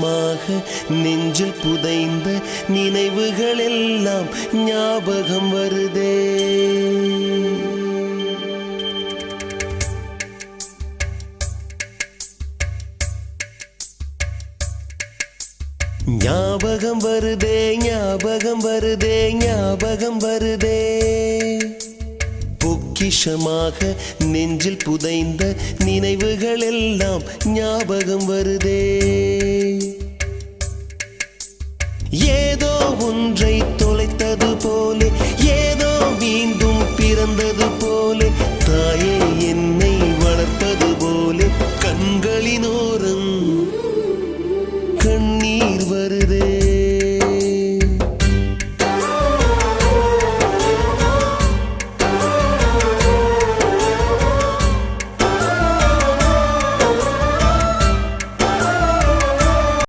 பொக்கிஷமாக நெஞ்சில் புதைந்த நினைவுகள் எல்லாம் ஞாபகம் வருதே. ஞாபகம் வருதே, ஞாபகம் வருதே, ஞாபகம் வருதே. பொக்கிஷமாக நெஞ்சில் புதைந்த நினைவுகள் எல்லாம் ஞாபகம் வருதே. ஏதோ ஒன்றை தொலைத்தது போலே, ஏதோ மீண்டும் பிறந்தது போலே, தாயே என்னை வளர்ப்பது போலே கண்களினோரம் கண்ணீர்